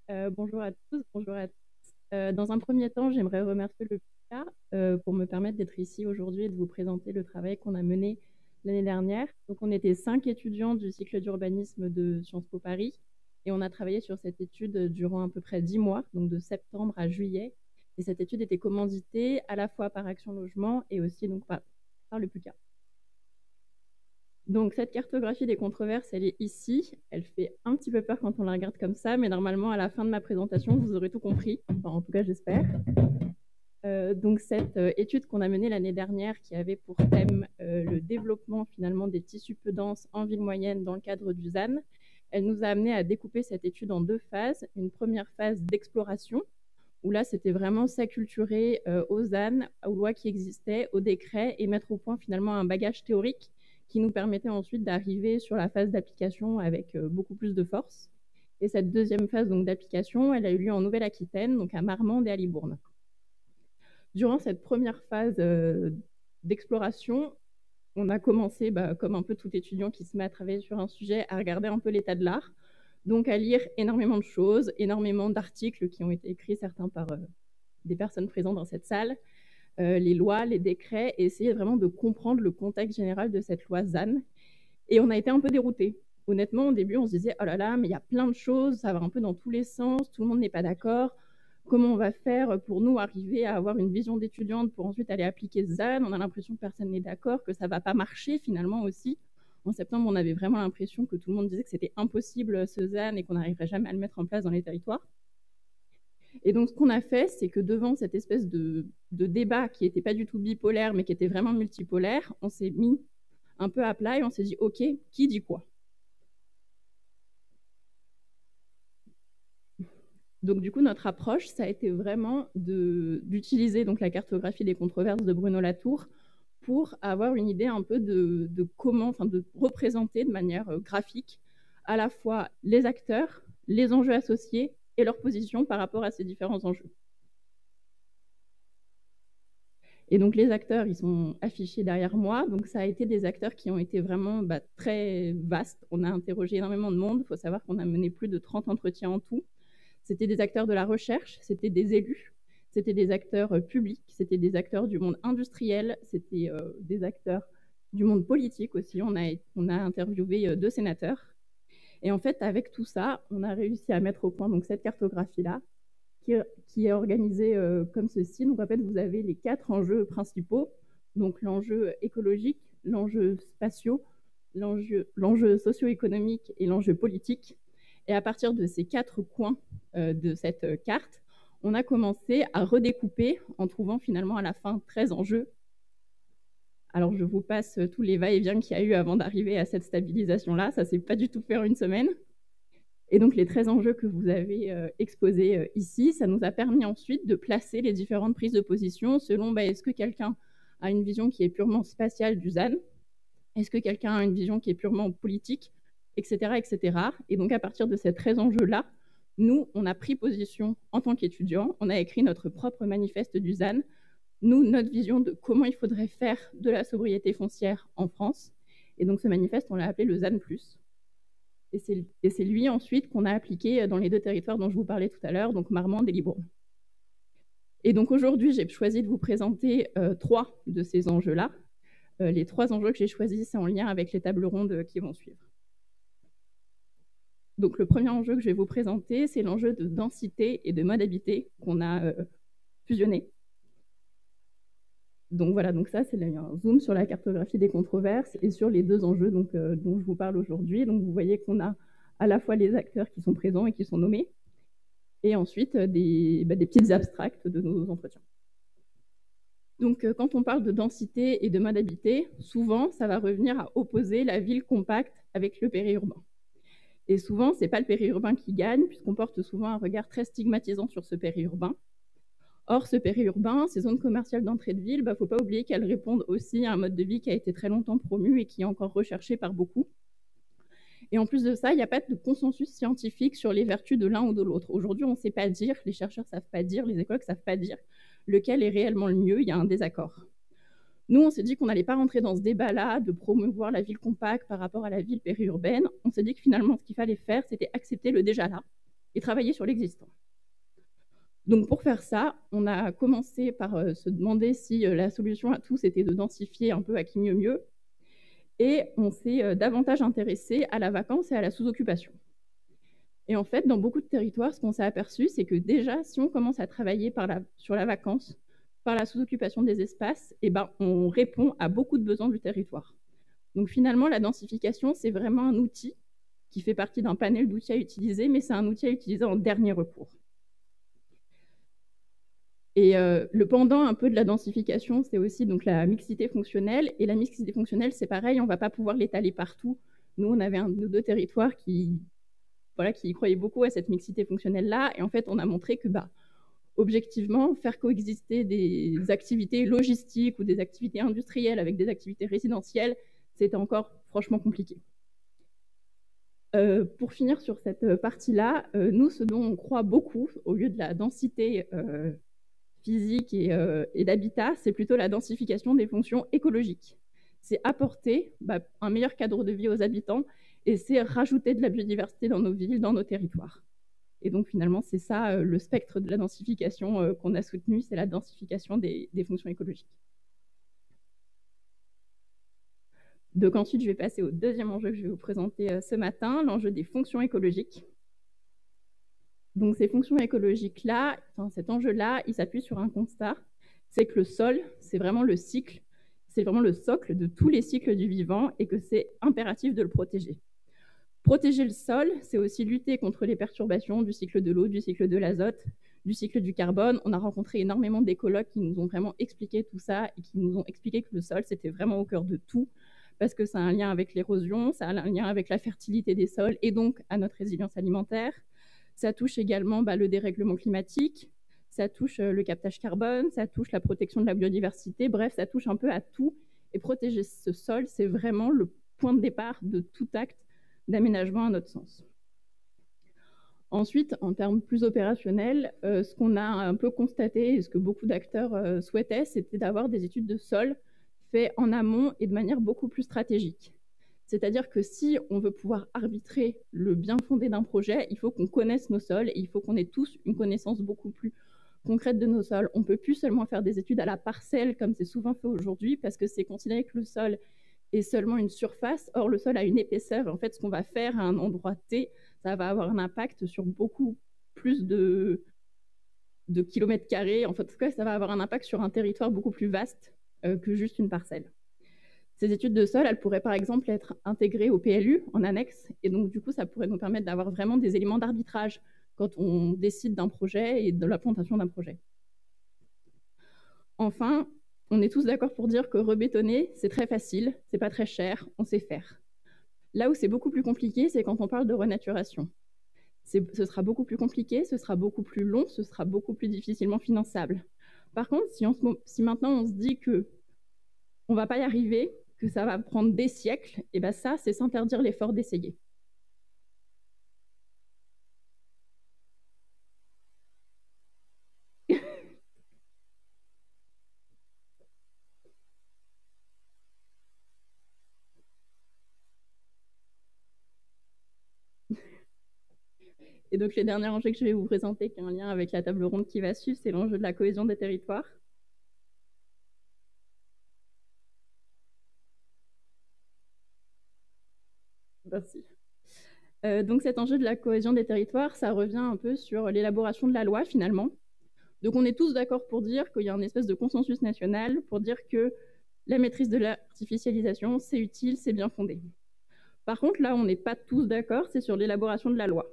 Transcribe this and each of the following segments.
Bonjour à tous, bonjour à tous. Dans un premier temps, j'aimerais remercier le PICA pour me permettre d'être ici aujourd'hui et de vous présenter le travail qu'on a mené l'année dernière. Donc, on était 5 étudiants du cycle d'urbanisme de Sciences Po Paris et on a travaillé sur cette étude durant à peu près 10 mois, donc de septembre à juillet. Et cette étude était commanditée à la fois par Action Logement et aussi donc par le PICA. Donc, cette cartographie des controverses, elle est ici. Elle fait un petit peu peur quand on la regarde comme ça, mais normalement, à la fin de ma présentation, vous aurez tout compris. Enfin, en tout cas, j'espère. Donc, cette étude qu'on a menée l'année dernière, qui avait pour thème le développement finalement des tissus peu denses en ville moyenne dans le cadre du ZAN, elle nous a amené à découper cette étude en deux phases. Une première phase d'exploration, où là, c'était vraiment s'acculturer aux ZAN, aux lois qui existaient, aux décrets, et mettre au point finalement un bagage théorique qui nous permettait ensuite d'arriver sur la phase d'application avec beaucoup plus de force. Et cette deuxième phase donc d'application, elle a eu lieu en Nouvelle-Aquitaine, donc à Marmande et à Libourne. Durant cette première phase d'exploration, on a commencé, comme un peu tout étudiant qui se met à travailler sur un sujet, à regarder un peu l'état de l'art, donc à lire énormément de choses, énormément d'articles qui ont été écrits, certains par des personnes présentes dans cette salle, les lois, les décrets, et essayer vraiment de comprendre le contexte général de cette loi ZAN. Et on a été un peu déroutés. Honnêtement, au début, on se disait, oh là là, mais il y a plein de choses, ça va un peu dans tous les sens, tout le monde n'est pas d'accord. Comment on va faire pour nous arriver à avoir une vision d'étudiante pour ensuite aller appliquer ZAN? On a l'impression que personne n'est d'accord, que ça ne va pas marcher finalement aussi. En septembre, on avait vraiment l'impression que tout le monde disait que c'était impossible ce ZAN et qu'on n'arriverait jamais à le mettre en place dans les territoires. Et donc, ce qu'on a fait, c'est que devant cette espèce de débat qui n'était pas du tout bipolaire, mais qui était vraiment multipolaire, on s'est mis un peu à plat et on s'est dit, OK, qui dit quoi? Donc, du coup, notre approche, ça a été vraiment d'utiliser donc la cartographie des controverses de Bruno Latour pour avoir une idée un peu de comment, enfin, de représenter de manière graphique à la fois les acteurs, les enjeux associés et leur position par rapport à ces différents enjeux. Et donc, les acteurs, ils sont affichés derrière moi. Donc, ça a été des acteurs qui ont été vraiment très vastes. On a interrogé énormément de monde. Il faut savoir qu'on a mené plus de 30 entretiens en tout. C'était des acteurs de la recherche, c'était des élus, c'était des acteurs publics, c'était des acteurs du monde industriel, c'était des acteurs du monde politique aussi. On a interviewé 2 sénateurs. Et en fait, avec tout ça, on a réussi à mettre au point donc, cette cartographie-là, qui est organisée comme ceci. Donc, en fait, vous avez les 4 enjeux principaux. Donc, l'enjeu écologique, l'enjeu spatial, l'enjeu socio-économique et l'enjeu politique. Et à partir de ces 4 coins de cette carte, on a commencé à redécouper en trouvant finalement à la fin 13 enjeux. Alors, je vous passe tous les va-et-vient qu'il y a eu avant d'arriver à cette stabilisation-là. Ça ne s'est pas du tout fait en une semaine. Et donc, les 13 enjeux que vous avez exposés ici, ça nous a permis ensuite de placer les différentes prises de position selon est-ce que quelqu'un a une vision qui est purement spatiale du ZAN? Est-ce que quelqu'un a une vision qui est purement politique, etc., etc. Et donc, à partir de ces 13 enjeux-là, nous, on a pris position en tant qu'étudiants, on a écrit notre propre manifeste du ZAN, nous, notre vision de comment il faudrait faire de la sobriété foncière en France. Et donc, ce manifeste, on l'a appelé le ZAN+. Et c'est lui ensuite qu'on a appliqué dans les 2 territoires dont je vous parlais tout à l'heure, donc Marmande et Libourne. Et donc aujourd'hui, j'ai choisi de vous présenter 3 de ces enjeux-là. Les 3 enjeux que j'ai choisis, c'est en lien avec les tables rondes qui vont suivre. Donc le premier enjeu que je vais vous présenter, c'est l'enjeu de densité et de mode habité qu'on a fusionné. Donc voilà, donc ça c'est un zoom sur la cartographie des controverses et sur les 2 enjeux dont je vous parle aujourd'hui. Donc vous voyez qu'on a à la fois les acteurs qui sont présents et qui sont nommés, et ensuite des petites abstracts de nos entretiens. Donc quand on parle de densité et de mode habité, souvent ça va revenir à opposer la ville compacte avec le périurbain. Et souvent, ce n'est pas le périurbain qui gagne, puisqu'on porte souvent un regard très stigmatisant sur ce périurbain. Or, ce périurbain, ces zones commerciales d'entrée de ville, il ne faut pas oublier qu'elles répondent aussi à un mode de vie qui a été très longtemps promu et qui est encore recherché par beaucoup. Et en plus de ça, il n'y a pas de consensus scientifique sur les vertus de l'un ou de l'autre. Aujourd'hui, on ne sait pas dire, les chercheurs ne savent pas dire, les écologues ne savent pas dire lequel est réellement le mieux, il y a un désaccord. Nous, on s'est dit qu'on n'allait pas rentrer dans ce débat-là de promouvoir la ville compacte par rapport à la ville périurbaine. On s'est dit que finalement, ce qu'il fallait faire, c'était accepter le déjà là et travailler sur l'existant. Donc pour faire ça, on a commencé par se demander si la solution à tout, c'était de densifier un peu à qui mieux mieux. Et on s'est davantage intéressé à la vacance et à la sous-occupation. Et en fait, dans beaucoup de territoires, ce qu'on s'est aperçu, c'est que déjà, si on commence à travailler sur la vacance, par la sous-occupation des espaces, eh ben, on répond à beaucoup de besoins du territoire. Donc finalement, la densification, c'est vraiment un outil qui fait partie d'un panel d'outils à utiliser, mais c'est un outil à utiliser en dernier recours. Et le pendant un peu de la densification, c'est aussi donc la mixité fonctionnelle. Et la mixité fonctionnelle, c'est pareil, on ne va pas pouvoir l'étaler partout. Nous, on avait un de nos deux territoires qui croyaient beaucoup à cette mixité fonctionnelle-là. Et en fait, on a montré que, objectivement, faire coexister des activités logistiques ou des activités industrielles avec des activités résidentielles, c'était encore franchement compliqué. Pour finir sur cette partie-là, nous, ce dont on croit beaucoup, au lieu de la densité physique et d'habitat, c'est plutôt la densification des fonctions écologiques. C'est apporter un meilleur cadre de vie aux habitants et c'est rajouter de la biodiversité dans nos villes, dans nos territoires. Et donc finalement, c'est ça le spectre de la densification qu'on a soutenu, c'est la densification des fonctions écologiques. Donc ensuite, je vais passer au deuxième enjeu que je vais vous présenter ce matin, l'enjeu des fonctions écologiques. Donc ces fonctions écologiques-là, cet enjeu-là, il s'appuie sur un constat, c'est que le sol, c'est vraiment le cycle, c'est vraiment le socle de tous les cycles du vivant et que c'est impératif de le protéger. Protéger le sol, c'est aussi lutter contre les perturbations du cycle de l'eau, du cycle de l'azote, du cycle du carbone. On a rencontré énormément d'écologues qui nous ont vraiment expliqué tout ça et qui nous ont expliqué que le sol, c'était vraiment au cœur de tout, parce que ça a un lien avec l'érosion, ça a un lien avec la fertilité des sols et donc à notre résilience alimentaire. Ça touche également le dérèglement climatique, ça touche le captage carbone, ça touche la protection de la biodiversité, bref, ça touche un peu à tout. Et protéger ce sol, c'est vraiment le point de départ de tout acte d'aménagement à notre sens. Ensuite, en termes plus opérationnels, ce qu'on a un peu constaté et ce que beaucoup d'acteurs souhaitaient, c'était d'avoir des études de sol faites en amont et de manière beaucoup plus stratégique. C'est-à-dire que si on veut pouvoir arbitrer le bien fondé d'un projet, il faut qu'on connaisse nos sols et il faut qu'on ait tous une connaissance beaucoup plus concrète de nos sols. On ne peut plus seulement faire des études à la parcelle comme c'est souvent fait aujourd'hui parce que c'est considéré que le sol est seulement une surface. Or, le sol a une épaisseur. En fait, ce qu'on va faire à un endroit T, ça va avoir un impact sur beaucoup plus de kilomètres carrés. En tout cas, ça va avoir un impact sur un territoire beaucoup plus vaste que juste une parcelle. Ces études de sol, elles pourraient par exemple être intégrées au PLU en annexe, et donc du coup, ça pourrait nous permettre d'avoir vraiment des éléments d'arbitrage quand on décide d'un projet et de la plantation d'un projet. Enfin, on est tous d'accord pour dire que rebétonner, c'est très facile, c'est pas très cher, on sait faire. Là où c'est beaucoup plus compliqué, c'est quand on parle de renaturation. Ce sera beaucoup plus compliqué, ce sera beaucoup plus long, ce sera beaucoup plus difficilement finançable. Par contre, si maintenant on se dit que on va pas y arriver, que ça va prendre des siècles, et bien ça, c'est s'interdire l'effort d'essayer. Et donc, les derniers enjeux que je vais vous présenter, qui ont un lien avec la table ronde qui va suivre, c'est l'enjeu de la cohésion des territoires. Merci. Donc, cet enjeu de la cohésion des territoires, ça revient un peu sur l'élaboration de la loi, finalement. Donc, on est tous d'accord pour dire qu'il y a une espèce de consensus national pour dire que la maîtrise de l'artificialisation, c'est utile, c'est bien fondé. Par contre, là, on n'est pas tous d'accord, c'est sur l'élaboration de la loi.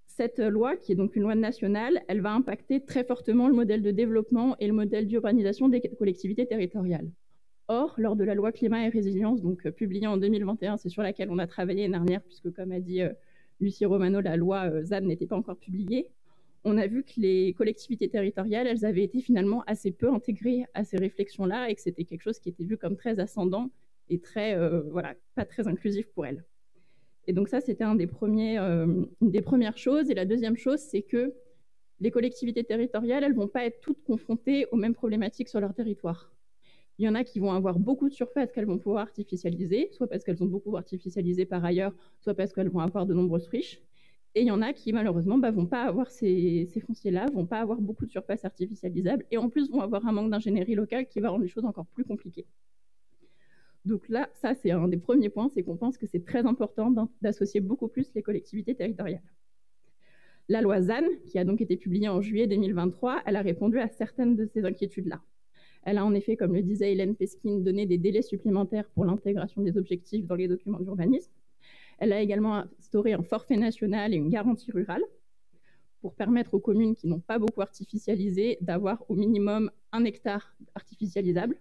Cette loi, qui est donc une loi nationale, elle va impacter très fortement le modèle de développement et le modèle d'urbanisation des collectivités territoriales. Or, lors de la loi climat et résilience, donc publiée en 2021, c'est sur laquelle on a travaillé l'année dernière, puisque comme a dit Lucie Romano, la loi ZAN n'était pas encore publiée, on a vu que les collectivités territoriales, elles avaient été finalement assez peu intégrées à ces réflexions-là et que c'était quelque chose qui était vu comme très ascendant et très, pas très inclusif pour elles. Et donc ça, c'était une des premières choses. Et la deuxième chose, c'est que les collectivités territoriales, elles ne vont pas être toutes confrontées aux mêmes problématiques sur leur territoire. Il y en a qui vont avoir beaucoup de surface qu'elles vont pouvoir artificialiser, soit parce qu'elles ont beaucoup artificialisé par ailleurs, soit parce qu'elles vont avoir de nombreuses friches. Et il y en a qui, malheureusement, vont pas avoir ces fonciers-là, vont pas avoir beaucoup de surface artificialisable, et en plus vont avoir un manque d'ingénierie locale qui va rendre les choses encore plus compliquées. Donc là, ça, c'est un des premiers points, c'est qu'on pense que c'est très important d'associer beaucoup plus les collectivités territoriales. La loi ZAN, qui a donc été publiée en juillet 2023, elle a répondu à certaines de ces inquiétudes-là. Elle a en effet, comme le disait Hélène Peskin, donné des délais supplémentaires pour l'intégration des objectifs dans les documents d'urbanisme. Elle a également instauré un forfait national et une garantie rurale pour permettre aux communes qui n'ont pas beaucoup artificialisé d'avoir au minimum 1 hectare artificialisable.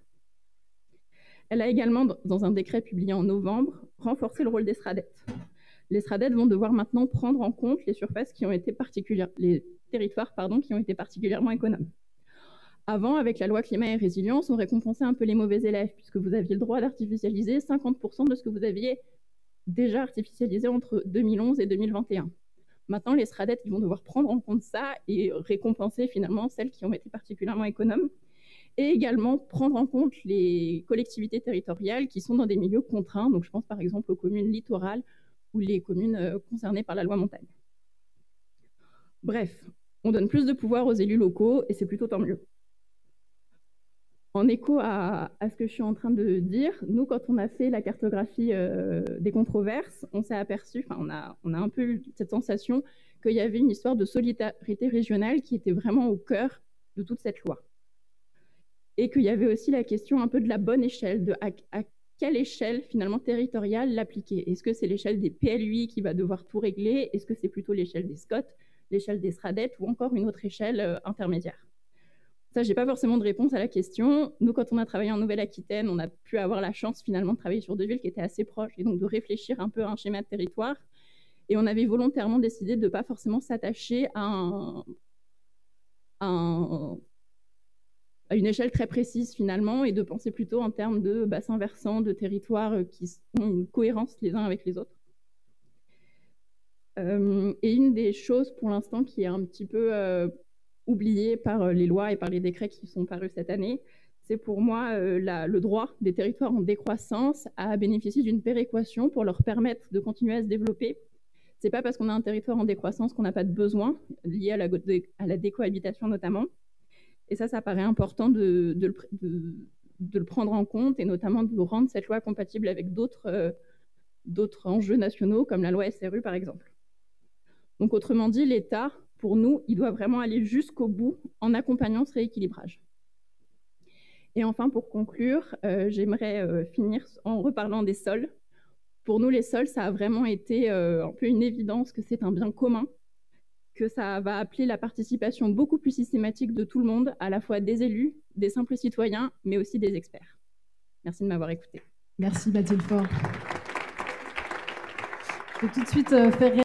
Elle a également, dans un décret publié en novembre, renforcé le rôle des SRADET. Les SRADET vont devoir maintenant prendre en compte les surfaces qui ont été les territoires qui ont été particulièrement économes. Avant, avec la loi climat et résilience, on récompensait un peu les mauvais élèves, puisque vous aviez le droit d'artificialiser 50% de ce que vous aviez déjà artificialisé entre 2011 et 2021. Maintenant, les SRADET vont devoir prendre en compte ça et récompenser finalement celles qui ont été particulièrement économes, et également prendre en compte les collectivités territoriales qui sont dans des milieux contraints. Donc, je pense par exemple aux communes littorales ou les communes concernées par la loi montagne. Bref, on donne plus de pouvoir aux élus locaux et c'est plutôt tant mieux. En écho à ce que je suis en train de dire, nous, quand on a fait la cartographie des controverses, on s'est aperçu, on a un peu eu cette sensation qu'il y avait une histoire de solidarité régionale qui était vraiment au cœur de toute cette loi. Et qu'il y avait aussi la question un peu de la bonne échelle, de à quelle échelle finalement territoriale l'appliquer. Est-ce que c'est l'échelle des PLUI qui va devoir tout régler? Est-ce que c'est plutôt l'échelle des SCOT, l'échelle des SRADET ou encore une autre échelle intermédiaire? Ça, je n'ai pas forcément de réponse à la question. Nous, quand on a travaillé en Nouvelle-Aquitaine, on a pu avoir la chance finalement de travailler sur 2 villes qui étaient assez proches et donc de réfléchir un peu à un schéma de territoire. Et on avait volontairement décidé de ne pas forcément s'attacher à une échelle très précise finalement et de penser plutôt en termes de bassins versants, de territoires qui ont une cohérence les uns avec les autres. Et une des choses pour l'instant qui est un petit peu oubliée par les lois et par les décrets qui sont parus cette année, c'est pour moi le droit des territoires en décroissance à bénéficier d'une péréquation pour leur permettre de continuer à se développer. C'est pas parce qu'on a un territoire en décroissance qu'on n'a pas de besoins liés à la décohabitation notamment. Et ça paraît important de le prendre en compte et notamment de rendre cette loi compatible avec d'autres enjeux nationaux comme la loi SRU par exemple. Donc autrement dit, l'État, pour nous, il doit vraiment aller jusqu'au bout en accompagnant ce rééquilibrage. Et enfin, pour conclure, j'aimerais finir en reparlant des sols. Pour nous, les sols, ça a vraiment été un peu une évidence que c'est un bien commun, que ça va appeler la participation beaucoup plus systématique de tout le monde, à la fois des élus, des simples citoyens, mais aussi des experts. Merci de m'avoir écouté. Merci Mathilde Faure. Je vais tout de suite faire